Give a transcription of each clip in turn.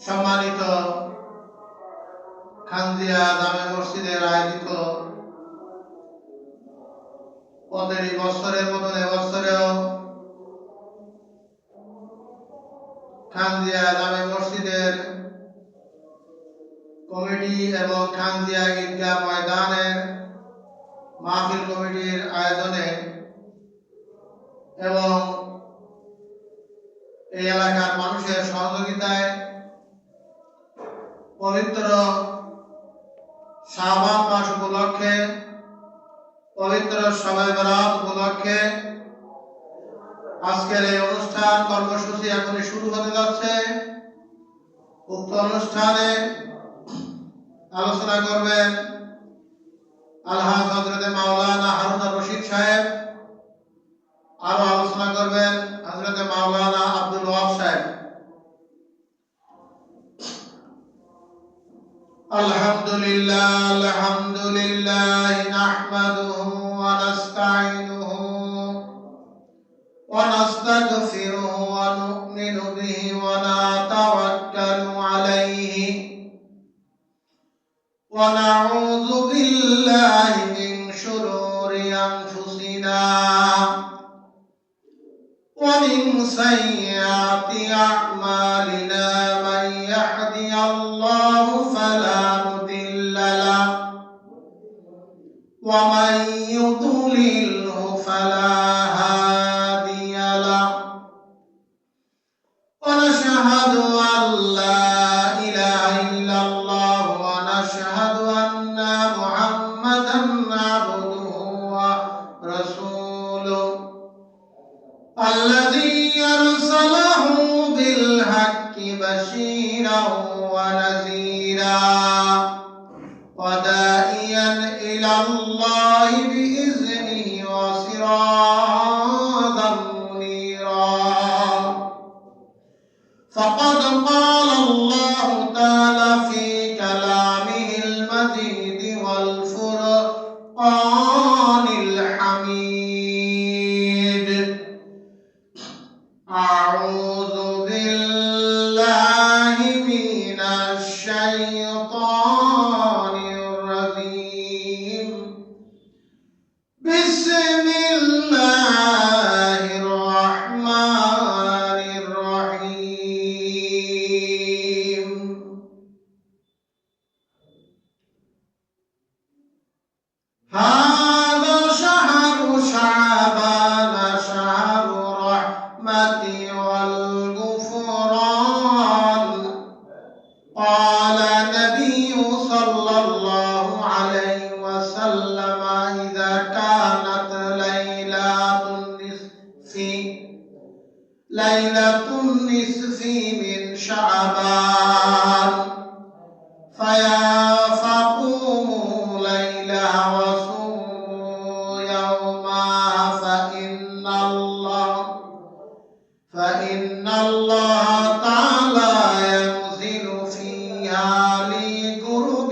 সম্মানিত খানজিয়া জামে মসজিদের আয়োজিত প্রতি বছরের মতন এবছরেও খানজিয়া জামে মসজিদের কমিটি এবং খানজিয়া ঈদগাহ ময়দানের মাহফিল কমিটির আয়োজনে এবং এই এলাকার মানুষের সহযোগিতায় পবিত্র শাবান মাস উপলক্ষে পবিত্র শবে বরাত উপলক্ষে আজকের এই অনুষ্ঠান কর্মসূচি এখনই শুরু হতে যাচ্ছে। উক্ত অনুষ্ঠানে আলোচনা করবেন আলহাজ হযরত মাওলানা হারুন রশিদ সাহেব, আরো আলোচনা করবেন হযরত মাওলানা আব্দুল ওয়াহাব সাহেব। আলহামদুলিল্লাহ নাহমাদুহু ওয়া নাস্তাঈনুহু ওয়া নাস্তাগফিরুহু ওয়া নু'মিনু বিহি ওয়া নাতাওয়াক্কালু আলাইহি ওয়া নাউযু বিল্লাহি মিন শুরুরি আনফুসিনা ওয়া মিন সাইয়্যাতি আ'মালিনা মান ইয়াহদিয়াল্লাহু ফালা মুদিল্লা লাহু ওয়া মান ইউদ্লিলহু ফালা হাদিয়া লাহু ওয়া নাশহাদু আন লা ইলাহা ইল্লাল্লাহু ওয়া নাশহাদু আন্না মুহাম্মাদান আবদুহু ওয়া রাসূলুহু الذي أرسله بالحق بشيرا ونذيرا وداعيا إلى الله بإذنه وسراجا منيرا فقد قال الله تعالى في كلامه المجيد والفرقان الحميد أعوذ بالله من الشيطان الرجيم بسم الله الرحمن الرحيم هذا شهر شعبان شهر الرحمة والغفران قال النبي صلى الله عليه وسلم إذا كانت ليلة النصف من شعبان فقوموا ليلها وصوموا يومها فإن الله تعالى ينزل فيها لغروب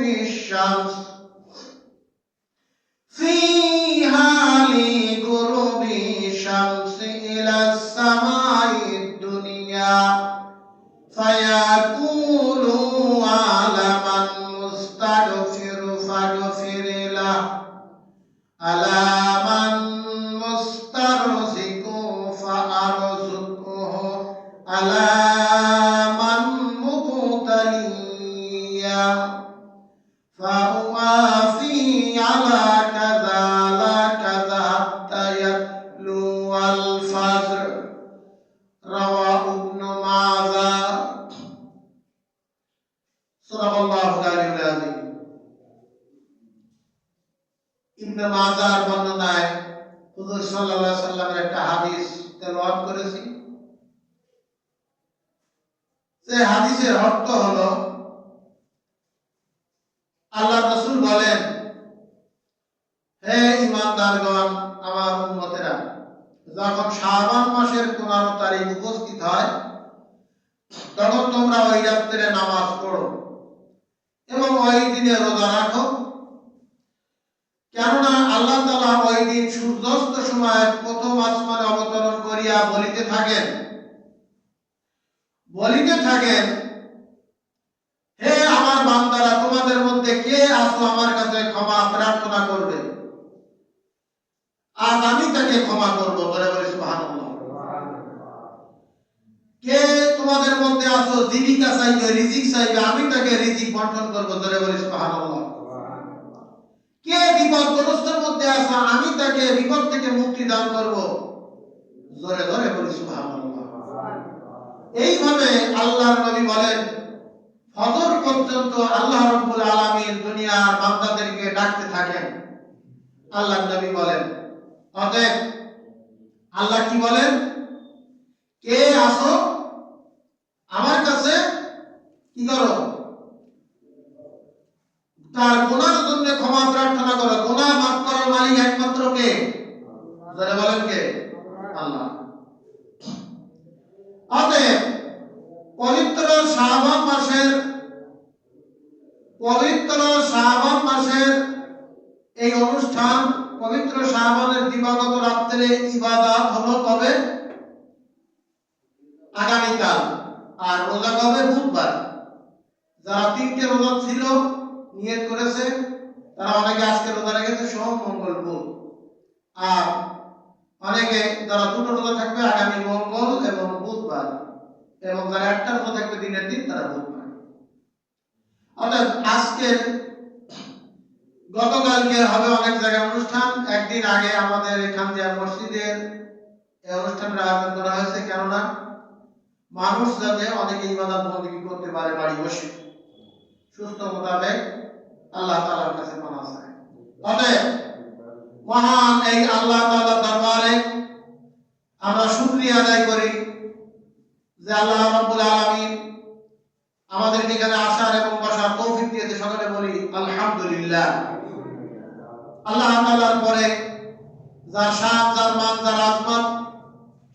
الشمس إلى السماء الدنيا فيقول على من مستغفر فاغفر له على من مسترزق فأرزقه على من مبتلي فأوافي على كذا لا كذا حتى يطلع الفجر رواه ابن ماجه صدق الله العلي العظيم। ইবনে মাজাহর বর্ণনায় হুজুর সাল্লাল্লাহু আলাইহি সাল্লামের একটা হাদিস তেলাওয়াত করেছি। যে হাদিসের অর্থ হলো আল্লাহ রাসূল বলেন, হে ঈমানদারগণ, আমার উম্মতেরা, যখন শাবান মাসের 15 তারিখ উপস্থিত হয় তখন তোমরা ওই রাত্রে নামাজ পড়ো এবং ওই দিনে রোজা রাখো, কেননা আল্লাহ তাআলা ওই দিন সূর্যাস্ত সময় প্রথম আসমানে অবতরণ করিয়া বলিতে থাকেন হে আমার বান্দারা, তোমাদের মধ্যে কে আছো আমার কাছে ক্ষমা প্রার্থনা করবে, আজ আমি তাকে ক্ষমা করবো। বলে বলি সুবহানাল্লাহ। কে তোমাদের মধ্যে আছো জীবিকা চাইবে, রিজিক চাইবে, আমি তাকে রিজিক বন্টন করবো। বলে বলি সুবহানাল্লাহ। কে বিপদগ্রস্তের মধ্যে আছো, আমি তাকে বিপদ থেকে মুক্তি দান করবো। জোরে জোরে বলি সুবহানাল্লাহ। এইভাবে আল্লাহর নবী বলেন, ফজর পর্যন্ত আল্লাহ রাব্বুল আলামিন দুনিয়ার বান্দাদেরকে ডাকতে থাকেন। আল্লাহর নবী বলেন, অতএব আল্লাহ কি বলেন, কে আসো আমার কাছে, কি করো, তার গুনার জন্য ক্ষমা প্রার্থনা করো। গুনাহ মাফ করার মালিক একমাত্র কে? যারা বলেন কে? আল্লাহ। অতএব পবিত্র শাবান মাসের এই অনুষ্ঠান, পবিত্র শাবানের দিবাগত রাত্রে ইবাদত হলো কবে? আগামীকাল। আর রোজা কবে? বুধবার। যারা 3টে রোজা ছিল নিয়ত করেছে, তারা অনেকে আজকে রোজা রেখেছে, সোম মঙ্গল বুধ। আর অনেকে যারা 2টো রোজা থাকবে আগামী মঙ্গল এবং বুধবার, এবং যারা 1টা রোজা থাকবে দিনের দিন, তারা বুধবার। অর্থাৎ আজকের গতকালকে হবে অনেক জায়গায় অনুষ্ঠান। একদিন আগে আমাদের এখান দিয়ে মসজিদের এই অনুষ্ঠানটা আয়োজন করা হয়েছে, কেননা মানুষ যাতে অনেকে ইবাদত বন্দেগী করতে পারে বাড়ি বসে, সুস্থ মোতাবেক আল্লাহ তাআলার কাছে পানা চায়। অতএব মহান এই আল্লাহ তাআলার দরবারে আমরা শুকরিয়া আদায় করি যে আল্লাহ রাব্বুল আলামিন আমাদেরকে এখানে আসার এবং বসার তৌফিক দিয়েছে। সকলে বলি আলহামদুলিল্লাহ। আল্লাহ তাআলার পরে যার শান, যার মান, যার আজমত,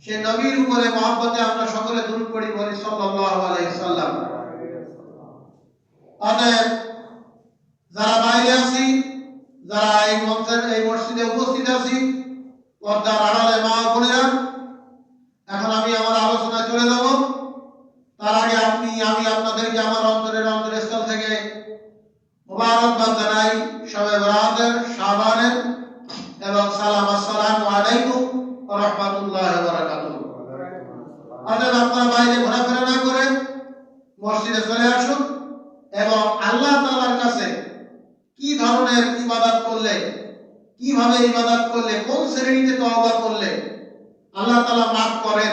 সে নবীর উপরে মহব্বতে আমরা সকলে দুরূদ পড়ি, বলি সাল্লাল্লাহু আলাইহি সাল্লাম। অতএব যারা বাইরে আছি, যারা এই মঞ্চের এই মসজিদে উপস্থিত আছি, পর্দার আড়ালে মা বোনেরা, এখন আমি আমার আলোচনায় চলে যাব। তার আগে আমি আপনাদেরকে আমার অন্তরস্থল থেকে মুবারকবাদ জানাই শবে বরাতের, শাবানের, এবং সালাম, আসসালামু আলাইকুম ওয়া রাহমাতুল্লাহি ওয়া বারাকাতুহু। অতএব আপনারা বাইরে ঘোরাফেরা না করে মসজিদে চলে আসুন এবং আল্লাহ তাআলার কাছে কি ধরনের ইবাদত করলে, কিভাবে ইবাদত করলে, কোন শ্রেণীতে তওবা করলে আল্লাহ তাআলা মাফ করেন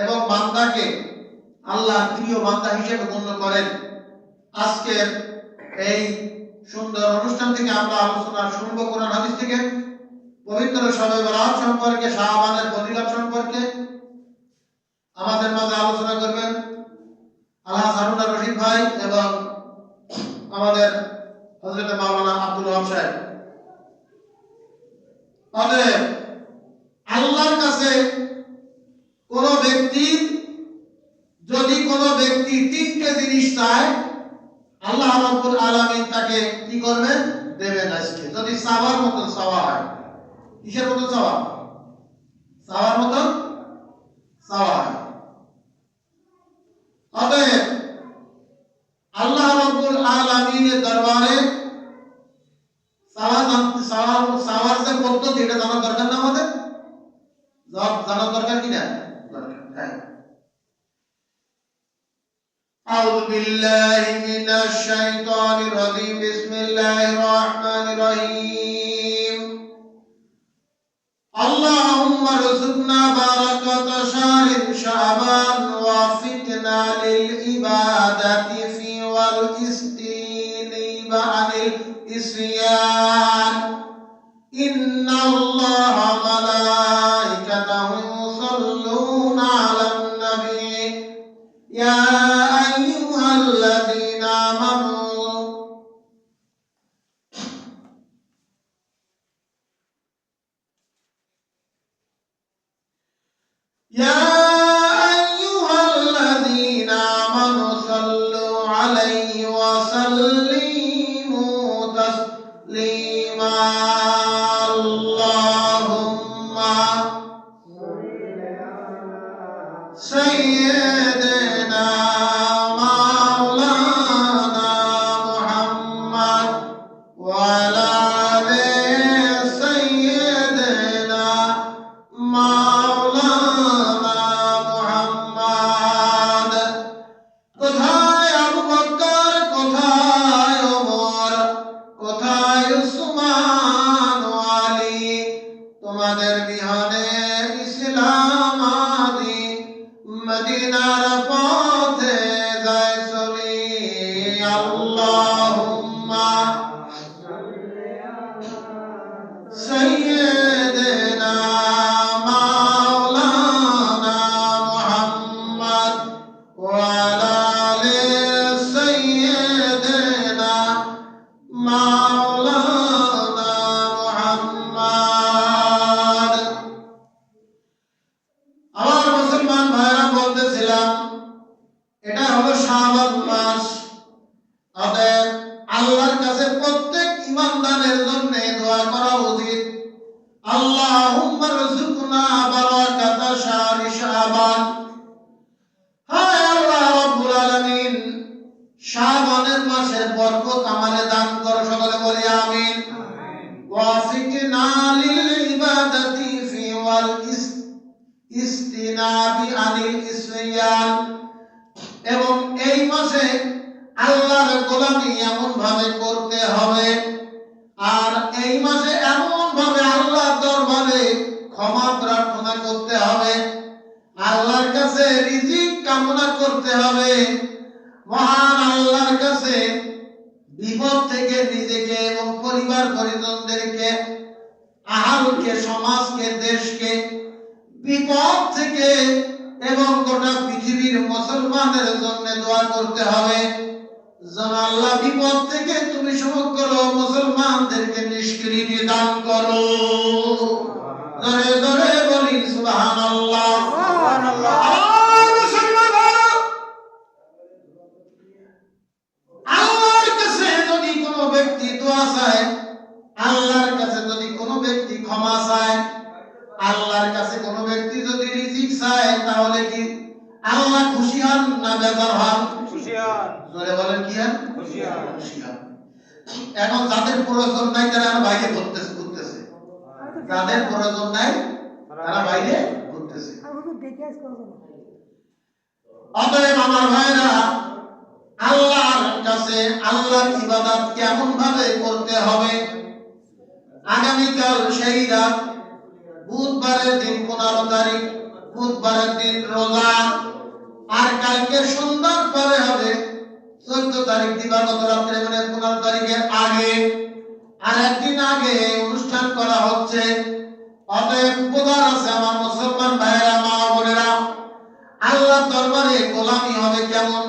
এবং বান্দাকে আল্লাহর প্রিয় বান্দা হিসেবে গণ্য করেন, আজকের এই সুন্দর অনুষ্ঠান থেকে আমরা আলোচনা শুনব। কোরআন হাদিস থেকে পবিত্র শবে বরাত সম্পর্কে, শাবানের ফজিলত সম্পর্কে আমাদের মাঝে আলোচনা করবেন আলহাজ হারুন রশিদ ভাই এবং আমাদের হযরত মাওলানা আব্দুল ওয়াহাব সাহেব। অতএব আল্লাহর কাছে যদি কোনো ব্যক্তি 3টে জিনিস চায়, আল্লাহ রাব্বুল আলামিন তাকে কি করবেন? দেবেন। আজকে যদি চাওয়ার মতন চাওয়া হয়। কিসের মতন চাওয়া? চাওয়ার মতন চাওয়া হয়। অতএব আল্লাহ রাব্বুল আলামিনের দরবারে চাওয়ার যে পদ্ধতি, এটা জানার দরকার না আমাদের? জানার দরকার কিনা? দরকার। হ্যাঁ। أعوذ بالله من الشيطان الرجيم. بسم الله الرحمن الرحيم. اللهم ارزقنا بركة شهر شعبان ووفقنا للعبادة فيه والاستنابة عن العصيان. إن الله ملائكته يصلون على النبي يا أيها الذين آمنوا صلوا عليه وسلموا تسليما. اللهم سيدنا مولانا মদিনার পথে যায় চলি আল্লাহুম্মা সাইয়্যিদিনা মাওলানা মুহাম্মদ ওয়া আলা আলি সাইয়্যিদিনা মাওলানা মুহাম্মদ। আমার মুসলমান ভাইরা বলতেছিলাম এটা হলো শাবান মাস। অতএব আল্লাহর কাছে প্রত্যেক ঈমানদারের জন্য দোয়া করা উচিত। আল্লাহুম্মা রযুকনা বারাকাতা শাহরি শাবান। হায় আল্লাহ রাব্বুল আলামিন, শাবানের মাসের বরকত আমারে দান করো, সকলে বলি আমিন। ওয়াফিকনা লিল ইবাদাতি ফি ওয়াল ইস্তিনাবি আনিল ইসয়ান। এবং এই মাসে আল্লাহর গোলামি এমন ভাবে করতে হবে, আর এই মাসে এমন ভাবে আল্লাহর দরবারে ক্ষমা প্রার্থনা করতে হবে, আল্লাহর কাছে রিজিক কামনা করতে হবে। মহান আল্লাহর কাছে বিপদ থেকে নিজেকে এবং পরিবার পরিজনদেরকে, আহালকে, সমাজকে, দেশকে বিপদ থেকে এবং গোটা পৃথিবীর মুসলমানদের জন্য দোয়া করতে হবে যেন আল্লাহ বিপদ থেকে তুমি সমগ্র মুসলমানদেরকে নিষ্কৃতি দান করো। জোরে জোরে বলি সুবহানাল্লাহ, সুবহানাল্লাহ। মুসলমান আল্লাহর কাছে যদি কোনো ব্যক্তি দোয়া চায়, আল্লাহর কাছে যদি কোনো ব্যক্তি ক্ষমা চায়, আল্লাহর কাছে কোনো ব্যক্তি যদি রিজিক চায়, তাহলে কি আল্লাহ খুশি হন না বেজার হন? খুশি হন। জোরে বলেন কি হন? খুশি হন, খুশি হন। এখন যাদের প্রয়োজন নাই তারা বাইরে ঘুরতেছে, যাদের প্রয়োজন নাই তারা বাইরে ঘুরতেছে। অতএব আমার ভাইরা, আল্লাহর কাছে আল্লাহর ইবাদত কেমন ভাবে করতে হবে, আগামীকাল সেই রাত বুধবারের দিন 15 তারিখ, বুধবারের দিন রোজা, আর কালকে সন্ধ্যার পরে হবে 14 তারিখ দিবাগত রাত্রে, মানে 15 তারিখের আগে, আর একদিন আগে অনুষ্ঠান করা হচ্ছে। অতএব বোঝার আছে আমার মুসলমান ভাইয়েরা, মা বোনেরা, আল্লাহর দরবারে গোলামি হবে কেমন।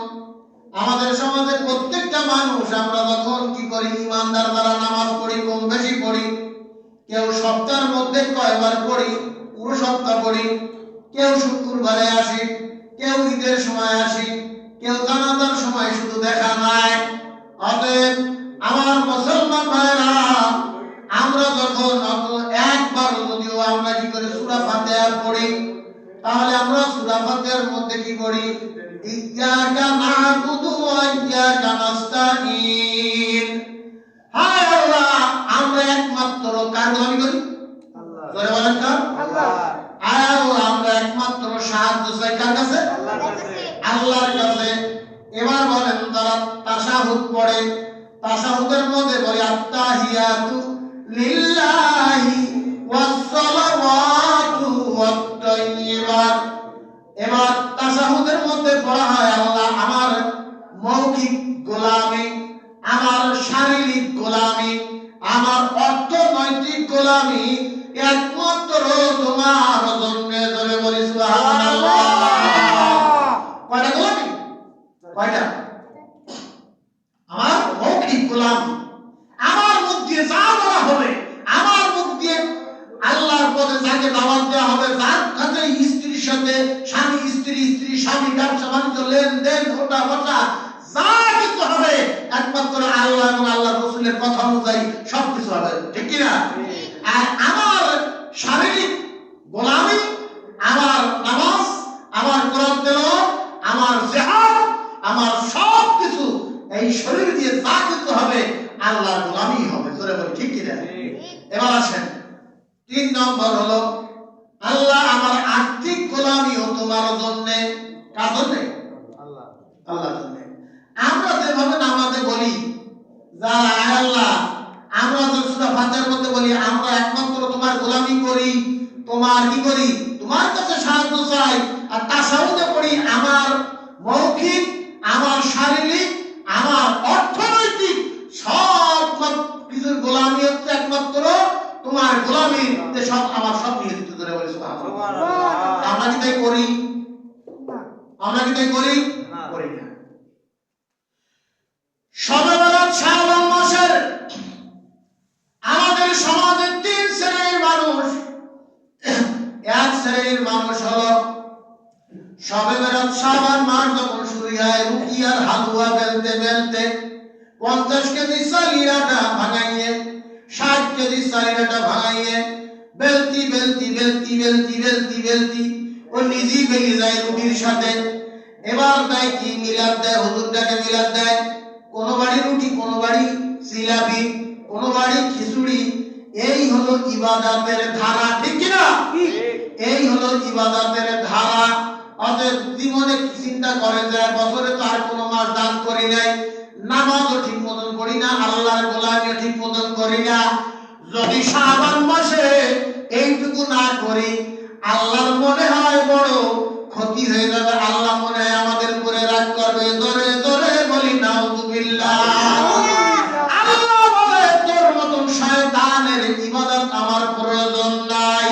আমাদের সমাজে প্রত্যেকটা মানুষ আমরা যখন কি করি, ইমানদার যারা নামাজ পড়ি, কম বেশি পড়ি, কেউ সপ্তাহের মধ্যে কয়বার পড়ি, পুরো সপ্তাহ পড়ি, কেউ শুক্রবারে আসি, কেউ ঈদের সময় আসি, কেউ জানাজার সময় শুধু দেখা নাই। অতএব আমার মুসলমান ভাইরা, আমরা যখন একবার যদিও আমরা কি করে সূরা ফাতিহা পড়ি, তাহলে আমরা সূরা ফাতিহার মধ্যে কি পড়ি? ইয়্যাকা না'বুদু ওয়া ইয়্যাকা নাস্তাঈন। হায় আল্লাহ, আমরা একমাত্র কার গোলামি করি? আল্লাহ। জোরে বলেন কার? আল্লাহ। আয় আল্লাহ, আমরা একমাত্র সাহায্য চাই কার কাছে? আল্লাহর কাছে, আল্লাহর কাছে। এবার বলেন, তারা তাশাহুদ পড়ে, তাশাহুদের মধ্যে বলে আত্তাহিয়াতু লিল্লাহি ওয়াস সালাওয়াতু ওয়াত তাইয়্যিবাত। এবার তাশাহুদের মধ্যে পড়া হয়, আল্লাহ আমার মৌখিক গোলামি, আমার শারীরিক গোলামি, আমার অর্থনৈতিক গোলামি একমাত্র তোমার জন্য। জোরে বলি সুবহানাল্লাহ। কয়টা গোলামি? কয়টা? আমার মৌখিক গোলামি, আমার মুখ দিয়ে যা বলা হবে, আমার মুখ দিয়ে আল্লাহর পথে যাকে দাওয়াত দেওয়া হবে, যার কাছে স্ত্রীর সাথে স্বামী, স্ত্রী স্ত্রী স্বামী, ব্যবসা বাণিজ্য, লেনদেন, ওটা বসা, যা কিছু হবে একমাত্র আল্লাহ এবং আল্লাহ রাসূলের কথা অনুযায়ী সবকিছু হবে, ঠিক কি না? আর আমার শারীরিক গোলামি, আমার নামাজ, আমার কোরআন তেলাওয়াত, আমার জিহাদ, আমার সবকিছু এই শরীর দিয়ে যা কিছু হবে আল্লাহর গোলামি হবে। জোরে বলি ঠিক কি না? এবার আসেন 3 নম্বর হলো, আল্লাহ আমার আর্থিক গোলামিও তোমার জন্য। কার জন্য? আল্লাহ, আল্লাহর জন্য। আমরা যেভাবে নামাজে বলি, যা আল্লাহ, আমরা যে সূরা ফাতিহার মধ্যে বলি আমরা একমাত্র তোমার গোলামি করি, তোমার কি করি? তোমার কাছে সাহায্য চাই। আর তাশাহুদে পড়ি আমরা কি তাই করি? করি না। শবে বরাত শাবান মাসের আমাদের সমাজে তিন শ্রেণীর মানুষ। এক শ্রেণীর মানুষ হলো শবে বরাত শাবান মাস যখন শুরু হয় রুকিয়ার হালুয়া বেলতে বেলতে 50 কেজি চালের আটা ভাঙাইয়ে 60 কেজি চালের আটা ভাঙাইয়ে বেলতি বেলতি বেলতি বেলতি বেলতি বেলতি ও নিজেই বেরিয়ে যায় রুটির সাথে। এবার দেয় কি মিলাদ দেয়, হুজুরটাকে মিলাদ দেয়। কোন বাড়ি রুটি, কোন বাড়ি জিলাপি, কোন বাড়ি খিচুড়ি। এই হলো ইবাদতের ধারা, ঠিক কি না? এই হলো ইবাদতের ধারা। অতএব জীবনে চিন্তা করে যে বছরে তো আর কোনো মাস দান করি নাই, নামাজও ঠিক মতন করি না, আল্লাহর গোলামিও ঠিক মতন করি না। যদি শাবান মাসে এইটুকু না করি আল্লাহর মনে হয় বড় ক্ষতি হয়ে যাবে। আল্লাহ মনে হয় আমাদের উপরে রাগ করবে। জোরে জোরে বলি নাউযুবিল্লাহ। আল্লাহ বলে তোর মতন শয়তানের ইবাদত আমার প্রয়োজন নাই।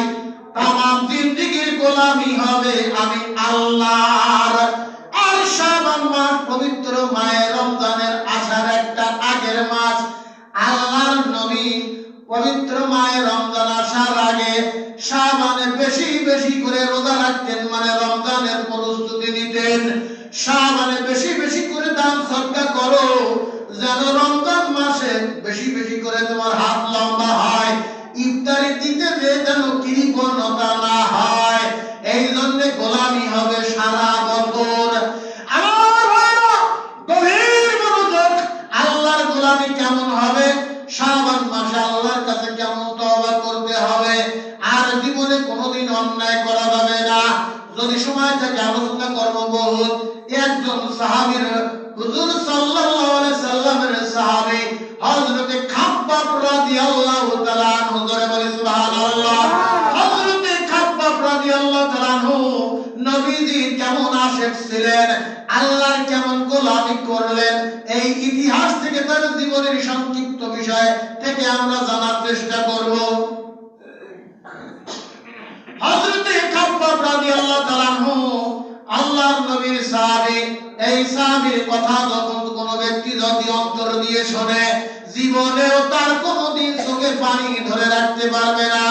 তামাম জিন্দেগীর গোলামি হবে আমি আল্লাহর। আর শাবান মাস পবিত্র মাহে রমজানের আসার একটা আগের মাস। আল্লাহর নবী পবিত্র মাহে রমজান আসার আগে শাবানে বেশি বেশি করে রোজা রাখতেন, মানে রমজানের প্রস্তুতি নিতেন। শাবানে বেশি বেশি করে দান সদকা করো যেন রমজান মাসে বেশি বেশি করে তোমার হাত লম্বা হয়, ইফতারি দিতে যেন কৃপণতা না হয়। এই জন্য গোলামি হবে সারা বছর। আমার ভাইরা গভীর মনোযোগ। আল্লাহর গোলামি কেমন হবে? শাবান মাসে আল্লাহর কাছে কেমন তওবা করতে হবে। আর জীবনে কোনোদিন অন্যায় করা যাবে না। যদি সময় থাকে আলোচনা করব বহুত। একজন সাহাবীর হুজুর সাল্লাল্লাহু আলাইহি সাল্লামের সাহাবী হযরতে খাব্বাব রাদিয়াল্লাহু তাআলা আনহু, জোরে বলি সুবহানাল্লাহ। হযরতে খাব্বাব রাদিয়াল্লাহু তাআলা আনহু নবীজি কেমন আশিক ছিলেন, আল্লাহর কেমন গোলামি করলেন, এই ইতিহাস থেকে তার জীবনের সংক্ষিপ্ত বিষয় থেকে আমরা জানার চেষ্টা করব। হযরতে খাব্বাব রাদিয়াল্লাহু তাআলা আনহু আল্লাহর নবীর সাহাবী। এই সাহাবীর কথা যখন কোনো ব্যক্তি যদি অন্তর দিয়ে শোনে জীবনেও তার কোনোদিন চোখে পানি ধরে রাখতে পারবে না।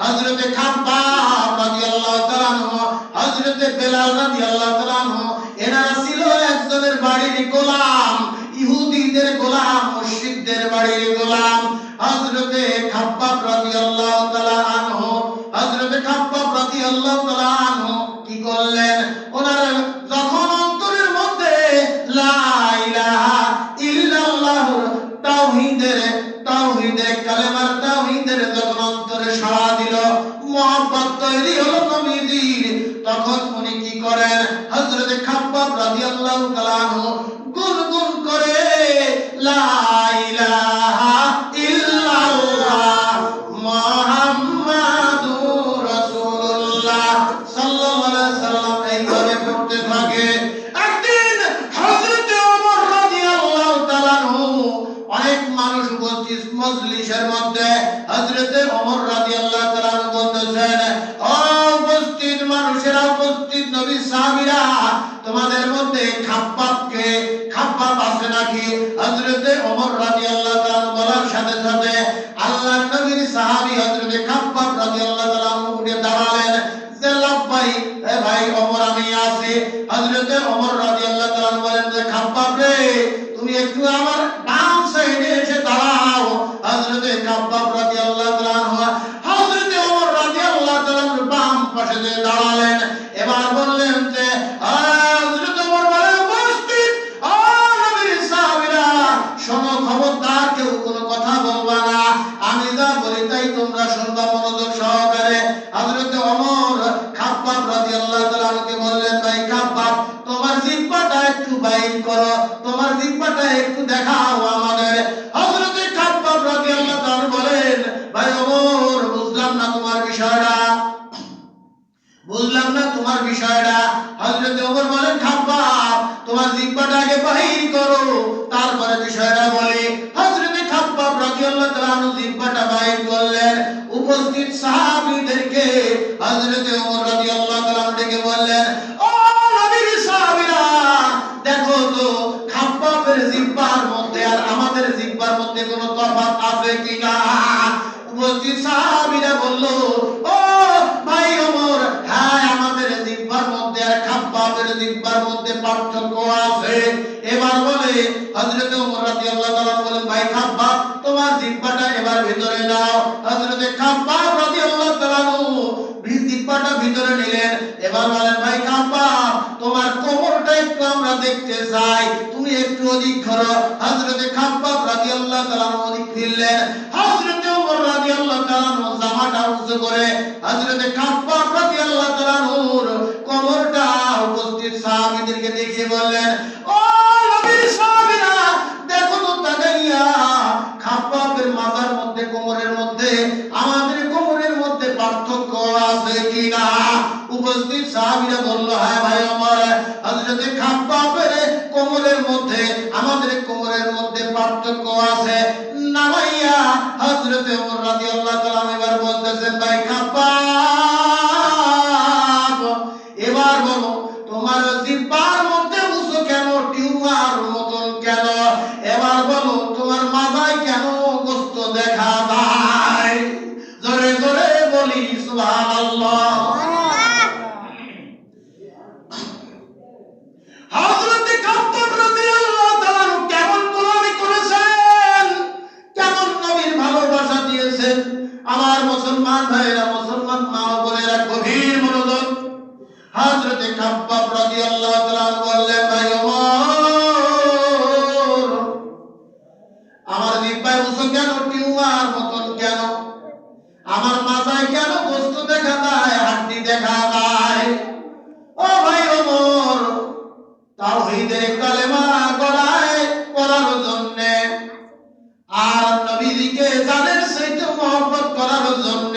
হযরতে খাব্বাব রাদিয়াল্লাহু তাআলা আনহু, হযরতে বেলাল রাদিয়াল্লাহু তাআলা আনহু, এনারা ছিল একজনের বাড়ির গোলাম, ইহুদিদের গোলাম, মুশরিকদের বাড়ির গোলাম। হযরতে খাব্বাব রাদিয়াল্লাহু তাআলা আনহু, হযরতে খাব্বাব রাদিয়াল্লাহু তাআলা আনহু কি করলেন? ওনার যখন অন্তরের মধ্যে লা ইলাহা ইল্লাল্লাহ তাওহীদের কালেমার তাওহীদের যখন অন্তরে সাড়া দিল, মুহাব্বত তৈরি হলো নবীজির, তখন উনি কি করেন? হযরতে খাব্বাব রাদিয়াল্লাহু তাআলা আনহু গুনগুন করে লা ইলাহা ইল্লাল্লাহ মুহাম্মাদুর রাসূলুল্লাহ সাল্লাল্লাহু আলাইহি সাল্লাম এইভাবে পড়তে থাকে। একদিন হযরতে ওমর রাদিয়াল্লাহু তাআলা আনহু, অনেক মানুষ উপস্থিত মজলিসের মধ্যে, হযরতে ওমর রাদিয়াল্লাহু তাআলা আনহু বলতেছেন, ও উপস্থিত মানুষেরা, উপস্থিত নবী সাহাবীরা, তোমাদের মধ্যে খাব্বাব আছে নাকি? হযরতে ওমর রাদিয়াল্লাহু তাআলা বলার সাথে সাথে আল্লাহর নবীর সাহাবী হযরতে খাব্বাব রাদিয়াল্লাহু তাআলা উঠে দাঁড়ালেন যে লাব্বাই, এ ভাই ওমর আমি আছি। হযরতে ওমর রাদিয়াল্লাহু তাআলা বলেন যে খাব্বাব রে, তুমি একটু আমার বাম সাইডে এসে দাঁড়াও। হযরতে খাব্বাব রাদিয়াল্লাহু তাআলা হযরতে ওমর রাদিয়াল্লাহু তাআলা বাম পাশে যে দাঁড়ালেন। এবার বললেন যে হযরত ওমর বলেন, উপস্থিত ও নবীর সাহাবীরা, শোনো, খবরদার কেউ কোনো কথা বলবা না, আমি যা বলি তাই তোমরা শুনবা মনোযোগ সহকারে। হযরতে ওমর খাব্বাব রাদিয়াল্লাহু তাআলা কে বললেন, ভাই খাব্বাব, তোমার জিহ্বাটা একটু বাইর করো, তোমার জিহ্বাটা একটু দেখাও আমাদের। হযরতে খাব্বাব রাদিয়াল্লাহু তাআলা বলেন, ভাই ওমর, বুঝলাম না তোমার বিষয়টা, বুঝলাম না তোমার বিষয়টা। হযরতে ওমর বলেন, খাব্বাব, তোমার জিহ্বাটা আগে বাহির করো, তারপরে বিষয়টা বলি। হযরতে খাব্বাব রাদিয়াল্লাহু তাআলা জিহ্বাটা বাহির করলেন। উপস্থিত সাহাবীদেরকে হযরতে ওমর রাদিয়াল্লাহু তাআলা ডেকে বললেন, ও নবীর সাহাবী জিহ্বার মধ্যে আর আমাদের জিহ্বার মধ্যে কোনো তফাৎ আছে কিনা? উপস্থিত সাহাবীরা বলল, ও ভাই ওমর, হ্যাঁ আমাদের জিহ্বার মধ্যে আর খাব্বাবের জিহ্বার মধ্যে পার্থক্য আছে। এবার বলে হযরত ওমর রাদিয়াল্লাহু তাআলা বলেন, ভাই খাব্বাব তোমার জিহ্বাটা এবার ভিতরে নাও। হযরত খাব্বাব রাদিয়াল্লাহু তাআলা জিহ্বাটা ভিতরে নিলেন। এবার বলেন, ভাই খাব্বাব তোমার কোমরটা একটু আমরা দেখতে চাই, তুমি একটু ওদিক ঘোরো। হযরত খাব্বাব রাদিয়াল্লাহু তাআলা ওদিক ফিরলেন। হযরত ওমর রাদিয়াল্লাহু তাআলা জামাটা উঁচু করে হযরত খাব্বাব রাদিয়াল্লাহু তাআলা কোমরটা উপস্থিত সাহাবীদেরকে দেখিয়ে বললেন, ও নবীর সাহাবীরা দেখো তো তাকাইয়া খাব্বাবের মাথার মধ্যে কোমরের মধ্যে আমাদের কোমরের মধ্যে পার্থক্য আছে কিনা? উপস্থিত সাহাবীরা বলল, হ্যাঁ ভাই ওমর, হযরত খাব্বাবের কোমরের মধ্যে আমাদের কোমরের মধ্যে পার্থক্য আছে। নামাইয়া হযরত ওমর রাদিয়াল্লাহু তাআলা এবার বলতেছেন, ভাই খাব্বাব এবার বলো তোমার জিহ্বার মধ্যে উঁচু কেন, টিউমার মতন কেন? এবার বলো তোমার মাথায় কেন গোস্ত দেখা যায়? জোরে জোরে বলি সুবহানাল্লাহ। হযরত খাব্বাব রাদিয়াল্লাহু তাআলা কেমন গোলামি করেছেন, কেমন নবীর ভালোবাসা দিয়েছেন। আমার মুসলমান ভাইরা, মুসলমান মা ও বোনেরা গভীর মনোযোগ। হযরত খাব্বাব রাদিয়াল্লাহু তাআলা বললেন, ভাই ওমর আমার জিহ্বায় উঁচু কেন, টিউমার মতন কেন? আমার মাথায় কেন গোস্ত দেখা যায়, হাড্ডি দেখা যায়? ও ভাই ওমর তাওহীদের কালেমা গলায় পড়ার জন্য আর নবীজিকে জানের সাথে মহব্বত করার জন্য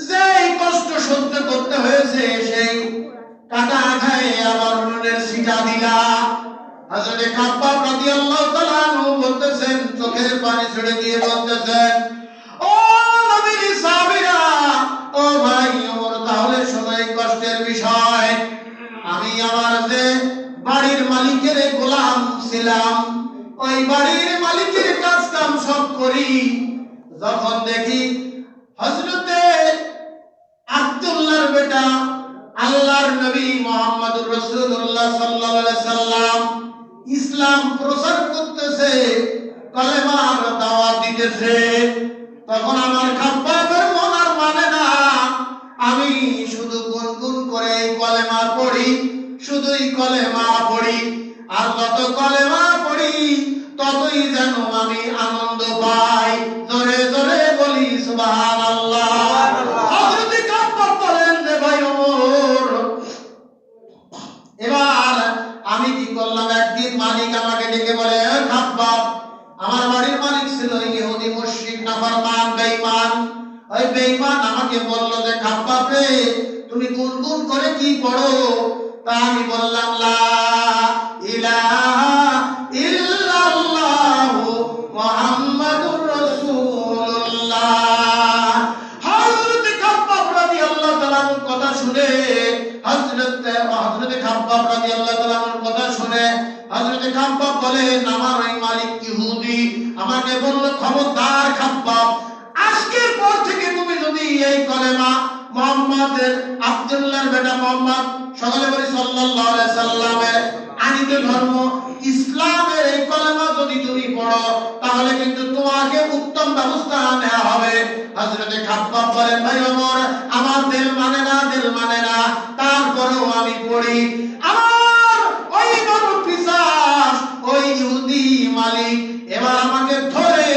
যেই কষ্ট সহ্য করতে হয়েছে, সেই কাটা আঘায়ে আবার উনুনের ছিটা দিলা। হযরত খাব্বাব রাদিয়াল্লাহু তাআলা আনহু বলতেছেন, চোখের পানি ছেড়ে দিয়ে বলতেছেন, ও নবীর সাহাবীরা, ও ভাই ওমর তাহলে শোনো এই কষ্টের বিষয়। আমি আমার যে বাড়ির মালিকের গোলাম ছিলাম, ওই বাড়ির মালিকের কাজ কাম সব করি। যখন দেখি হযরতে আব্দুল্লাহর বেটা আল্লাহর নবী মুহাম্মদুর রাসূলুল্লাহ সাল্লাল্লাহু আলাইহি সাল্লাম ইসলাম প্রচার করতেছে, কলেমার দাওয়াত দিতেছে, তখন আমার খাব্বাবের মন আর মানে না। আমি শুধু গুনগুন করে এই কলেমা পড়ি, শুধুই কলেমা পড়ি, আর যত কলেমা পড়ি ততই যেন আমি আনন্দ পাই। জোরে জোরে বলি সুবহানাল্লাহ। হযরত খাব্বাব বলেন যে ভাই ওমর এবার আমি কি করলাম, একদিন মালিক আমাকে ডেকে বলে, খাব্বাব আমার বাড়ির মালিক ছিল ইহুদি মুশরিক নাফরমান বেঈমান। ওই বেঈমান আমাকে বলল যে খাব্বাব রে তুমি গুনগুন করে কি পড়ো? তা আমি বললাম, লা ইলাহা ইল্লাল্লাহু মুহাম্মাদুর রাসূলুল্লাহ। হযরত খাব্বাব রাদিয়াল্লাহু তাআলার কথা শুনে হযরত খাব্বাব রাদিয়াল্লাহু তাআলার কথা শুনে হযরত খাব্বাব বলেন, আমার ওই মালিক ইহুদি আমাকে বলল, খবরদার খাব্বাব, আজকের পর থেকে তুমি যদি এই কলেমা মুহাম্মাদের আব্দুল্লাহর বেটা মুহাম্মদ সকলে বলি সাল্লাল্লাহু আলাইহি সাল্লামের আনিত ধর্ম ইসলামের এই কলেমা যদি তুমি পড়ো তাহলে কিন্তু তোমাকে উত্তম ব্যবস্থা নেওয়া হবে। হযরত খাব্বাব বলেন, ভাই ওমর আমার দিল মানে না, দিল মানে না, তারপরেও আমি পড়ি। আমার ওই বড় পিশাচ ওই ইহুদি মালিক এবার আমাকে ধরে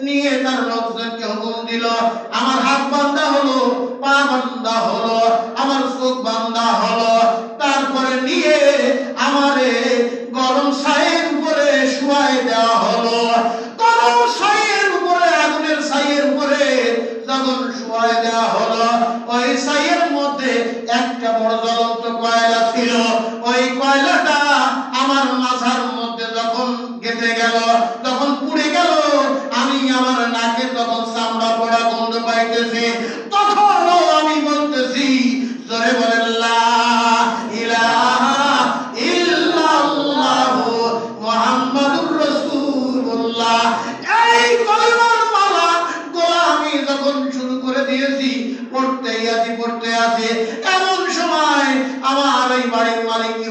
নিয়ে তার লোকজনকে হুকুম দিল, আমার হাত বাঁধা হলো, পা বাঁধা হলো, আমার চোখ বাঁধা হলো, তারপরে নিয়ে আমারে গরম ছাইয়ের উপরে শুয়াই দেওয়া হলো। গরম ছাইয়ের উপরে, আগুনের ছাইয়ের উপরে যখন শুয়াই দেওয়া হলো, ওই ছাইয়ের মধ্যে একটা বড় জ্বলন্ত কয়লা ছিল। ওই কয়লাটা আমার মাথার মধ্যে যখন গেঁথে গেল, যখন পুড়ে গেল, আমি আমার নাকে তখন চামড়া পড়া গন্ধ পাইতেছি। তখনও আমি বলতেছি, জোরে বলেন, লা ইলাহা ইল্লাল্লাহু মুহাম্মাদুর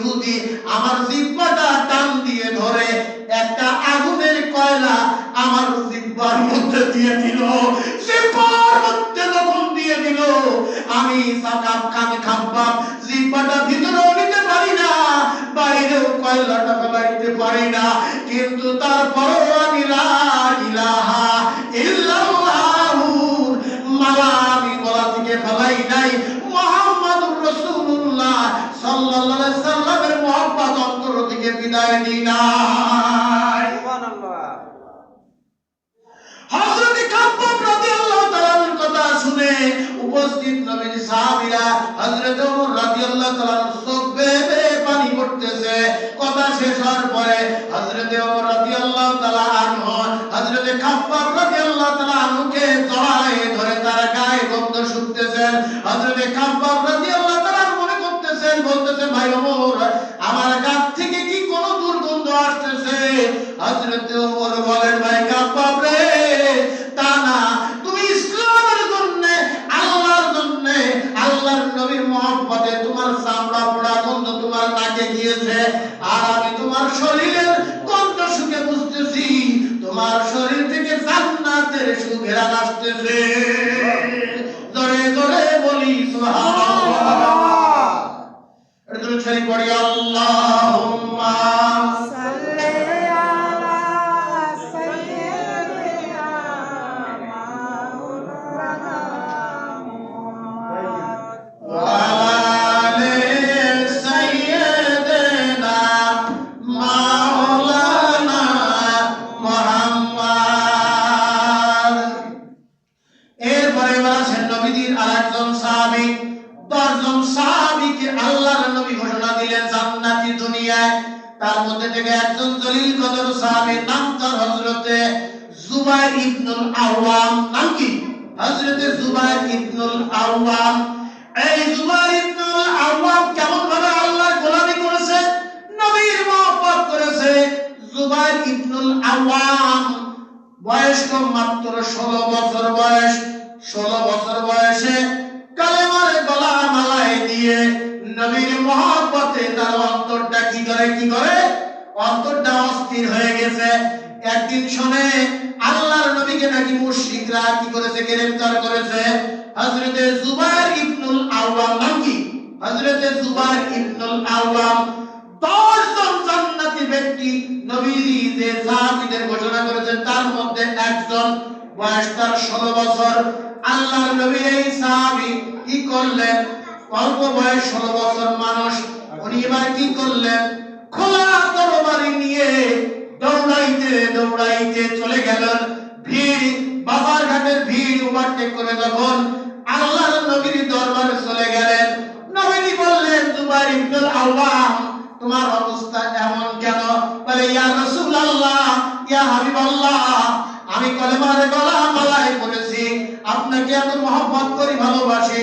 ইহুদি আমার জিহ্বাটা টান দিয়ে ধরে একটা আগুনের কয়লা আমার জিহ্বার মধ্যে দিয়ে দিল। জিহ্বার মধ্যে যখন দিয়ে দিল, আমি খাব্বাব জিহ্বাটা ভিতরেও নিতে পারি না, বাইরেও কয়লাটা ফেলাইতে পারি না, কিন্তু তারপরও আমি লা ইলাহা ইল্লাল্লাহু মালা আমি গলা থেকে ফেলাই নাই, মুহাম্মাদুর রাসূলুল্লাহ সাল্লাল্লাহু আলাইহি সাল্লামের মহব্বত অন্তর থেকে বিদায় দিই নাই। সুবহানাল্লাহ। হযরত খাব্বাব রাদিয়াল্লাহু তাআলার কথা শুনে উপস্থিত নবীর সাহাবীরা হযরত ওমর রাদিয়াল্লাহু তাআলার চোখ বেয়ে পানি পড়তেছে। কথা শেষ হওয়ার পরে হযরত ওমর রাদিয়াল্লাহু তাআলা আনহু হযরত খাব্বাব রাদিয়াল্লাহু তাআলা আনহুকে জড়ায় ধরে তার গায়ে গন্ধ শুকতেছেন। হযরত খাব্বাব রাদিয়াল্লাহু তাআলা মনে করতেছেন, বলতেছেন, ভাই ওমর, আমার গা থেকে কি কোনো দুর্গন্ধ আসতেছে? হযরত ওমর বলেন, ভাই খাব্বাব রে, তা না, তুমি ইসলামের জন্য, আল্লাহর জন্য, আল্লাহর নবীর মহব্বতে তোমার চামড়া পোড়া গন্ধ তোমার নাকে গিয়েছে, আর আমি তোমার শরীরের গন্ধ শুকে বুঝতেছি তোমার শরীর থেকে জান্নাতের সুঘ্রাণ আসতেছে। জোরে জোরে বলি সুবহানাল্লাহ। একটু ছড়ি পড়ি আল্লাহুম্মা তার মধ্যে থেকে একজন জলিল কদর সাহাবী, নাম তার হযরতে জুবাইর ইবনুল আওয়াম। নাম কি? হযরতে জুবাইর ইবনুল আওয়াম। এই জুবাইর ইবনুল আওয়াম কেমন ভাবে আল্লাহর গোলামি করেছে, নবীর মহব্বত করেছে। জুবাইর ইবনুল আওয়াম বয়স কম, মাত্র 16 বছর বয়স। 16 বছর বয়সে কালেমার গলা মালায় দিয়ে নবীর মহব্বতে তার অন্তরটা কি করে অন্তরটা অস্থির হয়ে গেছে। একদিন শুনে আল্লাহর নবীকে নাকি মুশরিকরা কি করেছে, গ্রেফতার করেছে। হযরতে জুবাইর ইবনুল আওয়াম, নাম কি? হযরতে জুবাইর ইবনুল আওয়াম 10 জন জান্নাতি ব্যক্তি নবীজি যে সাহাবীদের ঘোষণা করেছেন তার মধ্যে একজন, বয়স তার 16 বছর। আল্লাহর নবী এই সাহাবী কি করলেন, অল্প বয়স 16 বছর মানুষ, উনি এবার কি করলেন, খোলা তরবারি নিয়ে দৌড়াইতে দৌড়াইতে চলে গেলেন। ভিড়, বাজার ঘাটের ভিড় ওভারটেক করে যখন আল্লাহর নবীর দরবারে চলে গেলেন, নবী বললেন, জুবাইর ইবনুল আওয়াম, তোমার অবস্থা এমন কেন? বলে, ইয়া রাসূলুল্লাহ, ইয়া হাবিবাল্লাহ, আমি কলেমার গলা মালায় পড়েছি, আপনাকে এত মহব্বত করি, ভালোবাসি।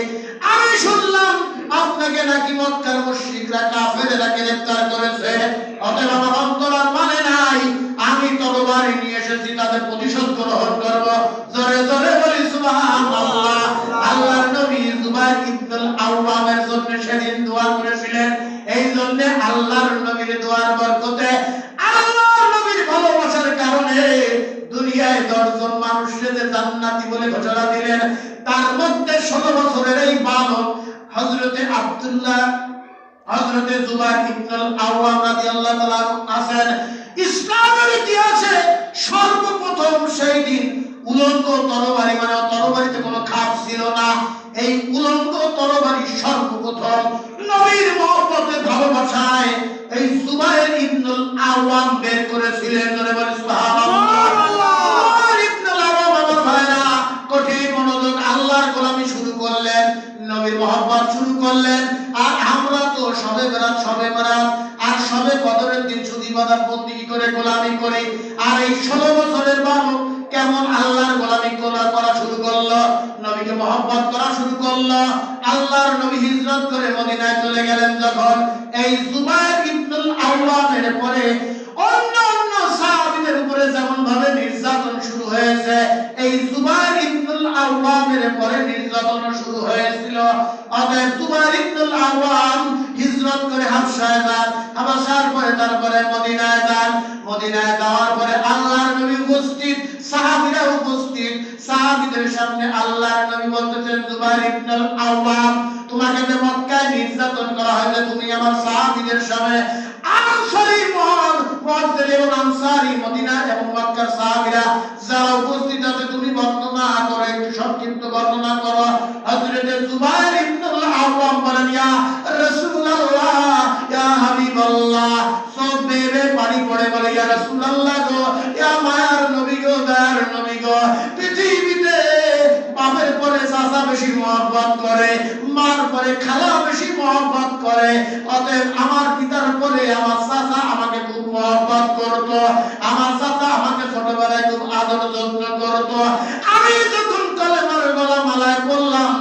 আমি শুনলাম আপনাকে নাকি মক্কার মুশরিকরা কাফেররা গ্রেফতার করেছে, অতএব আমার অন্তর আর মানে নাই, আমি তরবারি নিয়ে এসেছি তাদের প্রতিশোধ গ্রহণ করব। জোরে জোরে বলি সুবহানাল্লাহ। আল্লাহর নবী জুবাইর ইবনুল আওয়ামের জন্য সেদিন দোয়া করেছিলেন। এই জন্য আল্লাহর নবীর দোয়ার বরকতে, আল্লাহর নবীর ভালোবাসার কারণে দুনিয়ায় 10 জন মানুষকে যে জান্নাতি বলে ঘোষণা দিলেন, তার মধ্যে 16 বছরের এই বালক হযরতে আব্দুল্লাহ, হযরতে জুবাইর ইবনুল আওয়াম রাদিয়াল্লাহু তাআলা আছেন। ইসলামের ইতিহাসে সর্বপ্রথম সেই দিন উলঙ্গ তরবারি, মানে তরবারিতে কোনো খাপ ছিল না, এই উলঙ্গ তরবারি সর্বপ্রথম নবীর মহব্বতে ভালোবাসায় এই জুবাইর ইবনুল আওয়াম বের করেছিলেন। জোরে বলি সুবহানাল্লাহ। জুবাইর ইবনুল আওয়াম আমার ভাইরা কঠিন মনোযোগ, আল্লাহর গোলামি শুরু করলেন, নবীর মহব্বত শুরু করলেন। আর আমরা তো সবে বরাত আর সবে কদরের দিন সুদি বাদাত বন্দেগী করে গোলামি করি। আর এই 16 বছরের বালক কেমন আল্লাহর গোলামি করা শুরু করলো, নবীকে মহব্বত করা শুরু করলো। আল্লাহর নবী হিজরত করে মদিনায় চলে গেলেন যখন, এই জুবাইর ইবনুল আওয়ামের পরে অন্য অন্য সাহাবীদের উপরে যেমন ভাবে নির্যাতন শুরু হয়েছে, এই জুবাইর ইবনুল আওয়ামের পরে নির্যাতন শুরু হয়েছিল। অতএব জুবাইর ইবনুল আওয়াম হিজরত হিজরত করে হাবশায় যান, হাবশার পরে তারপরে মদিনায় যান, মদিনায় যাওয়ার পরে আল্লাহর নবী উপস্থিত, সাহাবীরা উপস্থিত, সাহাবীদের সামনে আল্লাহর নবী বলতেছেন জুবাইর ইবনে আল-আওয়াম, তোমাকে যে মক্কায় নির্যাতন করা হয়েছে তুমি আমার সাহাবীদের সামনে আনসারী মুহাজির এবং আনসারী মদিনা এবং মক্কার সাহাবীরা যারা উপস্থিত আছে তুমি বর্ণনা করে একটু সংক্ষিপ্ত বর্ণনা করো। হযরত জুবাইর ইবনে আল-আওয়াম বলেন ইয়া রাসূলুল্লাহ ইয়া হাবিবাল্লাহ, সব বেবে পানি পড়ে বলে ইয়া রাসূলুল্লাহ গো, ইয়া মায়ার নবী গো, দয়ার নবী গো, পৃথিবীতে বাপের পরে চাচা বেশি মহব্বত করে, মার পরে খালা বেশি মহব্বত করে, অতএব আমার পিতার পরে আমার চাচা আমাকে খুব মহব্বত করতো, আমার চাচা আমাকে ছোটবেলায় খুব আদর যত্ন করতো। আমি যখন কলেমার গলা মালায় পড়লাম,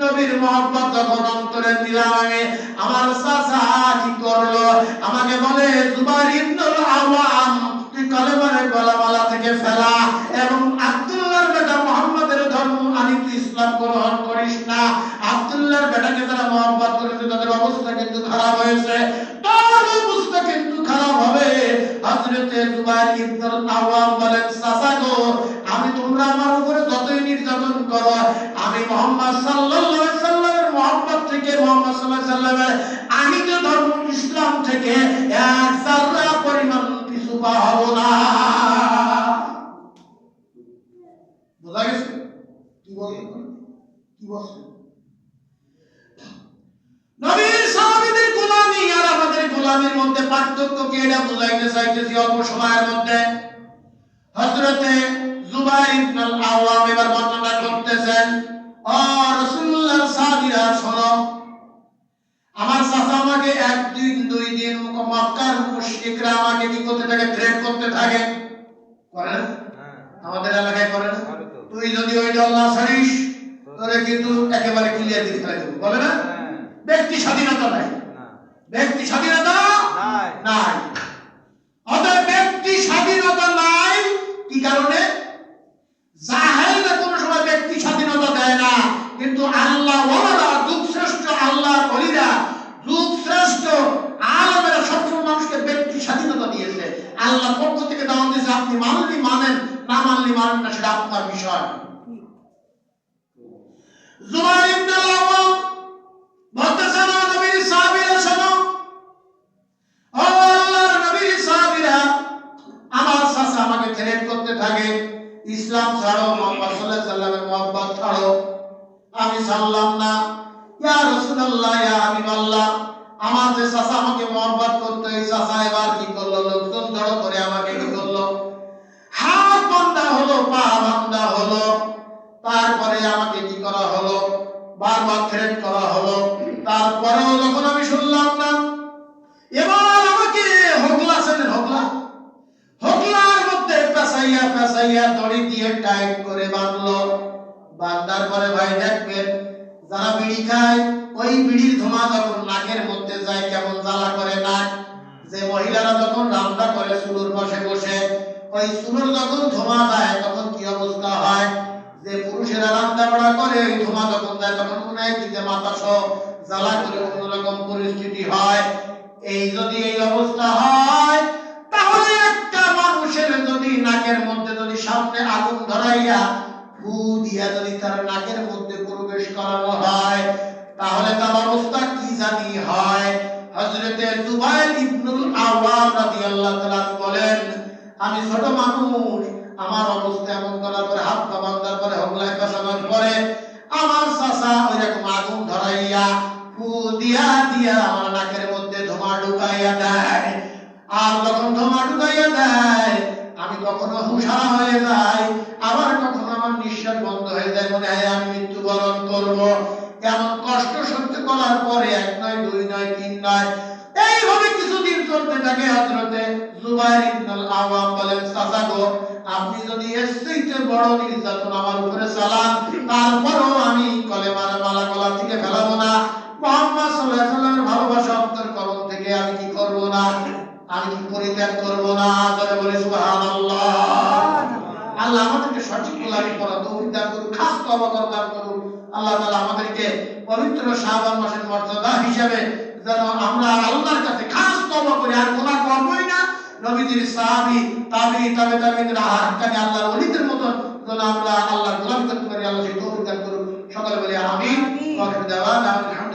নবীর মহব্বত যখন অন্তরে দিলাম, আমি আমার চাচা কি করলো, আমাকে বলে জুবাইর ইবনে আল-আওয়াম তুই কলেমার গলা মালা থেকে ফেলা এবং আব্দুল্লাহর বেটা মুহাম্মাদের ধর্ম আনি তুই ইসলাম গ্রহণ করিস না। আব্দুল্লাহর বেটাকে যারা মহব্বত করেছে তাদের অবস্থা কিন্তু খারাপ হয়েছে, তার অবস্থা কিন্তু খারাপ হবে। হযরত জুবাইর ইবনে আল-আওয়াম বলেন চাচা গো, আমি তোমরা আমার উপরে যতই নির্যাতন করো, আমি মুহাম্মদ সাল্লাল্লাহু আলাইহি সাল্লামের মহব্বত থেকে, মুহাম্মদ সাল্লাল্লাহু আলাইহি সাল্লামের আনিত ধর্ম ইসলাম থেকে এক যারা পরিমাণ পিছু পা হব না। বুঝা গেছে কি বলছেন? কি বলছেন? নবীর সাহাবীদের গোলামি আর আমাদের গোলামির মধ্যে পার্থক্য কি, এটা বুঝাইতে চাইতেছি অল্প সময়ের মধ্যে। হযরতে জুবাইর ইবনে আল-আওয়াম এবার বর্ণনা করতেছেন, ও রাসূলুল্লাহর সাহাবীরা শোনো, আমার চাচা আমাকে একদিন দুই দিন মক্কার মুশরিকরা আমাকে কি করতে থাকে, থ্রেট করতে থাকে, করে না? আমাদের এলাকায় করে না? তুই যদি ওই দল না ছাড়িস তোরে কিন্তু একেবারে ক্লিয়ার দিয়ে ফেলে দেব, বলে না? ব্যক্তি স্বাধীনতা নাই, ব্যক্তি স্বাধীনতা নাই। অতএব ব্যক্তি স্বাধীনতা নাই কি কারণে? জাহেলরা কোনো সময় ব্যক্তি স্বাধীনতা দেয় না, কিন্তু আল্লাহ ওয়ালা যুগশ্রেষ্ঠ আল্লাহর ওলিরা, যুগশ্রেষ্ঠ আলেমেরা সবসময় মানুষকে ব্যক্তি স্বাধীনতা দিয়েছে। আল্লাহ পক্ষ থেকে দাওয়াত দিয়েছে, আপনি মানলি মানেন, না মানলি মানেন না, সেটা আপনার বিষয়। জুবাইর ইবনে আল-আওয়াম বলতেছেন, ও নবীর সাহাবীরা শোনো, ও আল্লাহর নবীর সাহাবীরা, আমার চাচা আমাকে থ্রেট করতে থাকে, ইসলাম ছাড়ো, মুহাম্মদ সাল্লাল্লাহু আলাইহি সাল্লামের মহব্বত ছাড়ো। আমি ছাড়লাম না। ইয়া রাসূলুল্লাহ, ইয়া হাবিবাল্লাহ, আমার যে চাচা আমাকে মহব্বত করতে, এই চাচা এবার কি করলো, লোকজন জড়ো করে আমাকে কি করলো, হাত বাঁধা হলো, পা বাঁধা হলো, তারপরে আমাকে কি করা হলো, বারবার থ্রেট করা হলো। তারপরেও যখন আমি শুনলাম না, এবার আমাকে হোগলা, চেনেন হোগলা? হোগলার মধ্যে পেঁচাইয়া দড়ি দিয়ে টাইট করে বাঁধলো। বাঁধার পরে ভাই দেখবেন, যারা বিড়ি খায় ওই বিড়ির ধোঁয়া যখন নাকের মধ্যে যায় কেমন জ্বালা করে নাক। যে মহিলারা যখন রান্না করে চুলোর পাশে বসে, ওই চুলোর যখন ধোঁয়া যায় তখন কি অবস্থা হয়, যে পুরুষেরা রান্না বাড়া করে ওই ধোঁয়া যখন যায় তখন মনে হয় কি যে মাথা সহ জ্বালা করে অন্যরকম পরিস্থিতি হয়। এই যদি এই অবস্থা হয়, তাহলে একটা মানুষের যদি নাকের মধ্যে যদি সামনে আগুন ধরাইয়া ফু দিয়া যদি তার নাকের মধ্যে প্রবেশ করানো হয়, তাহলে তার অবস্থা কি জানি হয়। হযরতে জুবাইর ইবনে আল-আওয়াম রাদিয়াল্লাহু তাআলা বলেন, আমি ছোট মানুষ, আমার অবস্থা এমন করার পরে, হাত পা বাঁধার পরে, হোগলায় পেঁচানোর পরে আমার চাচা ওইরকম আগুন ধরাইয়া ফু দিয়া দিয়া আমার নাকের মধ্যে ধোঁয়া ঢুকাইয়া দেয়। আর যখন ধোঁয়া ঢুকাইয়া দেয়, আমি কখনো হুঁশারা হয়ে যাই, আবার কখনো আমার নিঃশ্বাস বন্ধ হয়ে যায়, মনে হয় আমি মৃত্যুবরণ করব। এমন কষ্ট সহ্য করার পরে এক নয়, দুই নয়, তিন নয়, এইভাবে কিছুদিন চলতে থাকে। হযরতে জুবাইর ইবনে আল-আওয়াম বলেন, চাচা গো, আপনি যদি এর চাইতে বড় নির্যাতন আমার উপরে চালান, তারপরও আমি কলেমার মালা গলা থেকে ফেলাবো না, মুহাম্মদ সাল্লাল্লাহু আলাইহি সাল্লামের ভালোবাসা অন্তরকরণ থেকে আমি কি করব না, আমি কি পরিত্যাগ করব না। জোরে বলে সুবহানাল্লাহ। আল্লাহ আমাদেরকে সঠিক গোলামি করার তৌফিক দান করুন, খাস তওবা করার দান করুন। আল্লাহ তাআলা আমাদেরকে পবিত্র শাবান মাসের মর্যাদা হিসাবে যেন আমরা আল্লাহর কাছে খাস তওবা করি, আর গুনাহ করবই না। নবীজির সাহাবী তাবিঈন হাক্কানি আল্লাহর ওলিদের মতো যেন আমরা আল্লাহর গোলামি করতে পারি। আল্লাহ সেই তৌফিক দান করুন। সকলে বলি আমিন। ওয়া আখিরু দাওয়ানা আলহামদুলিল্লাহ।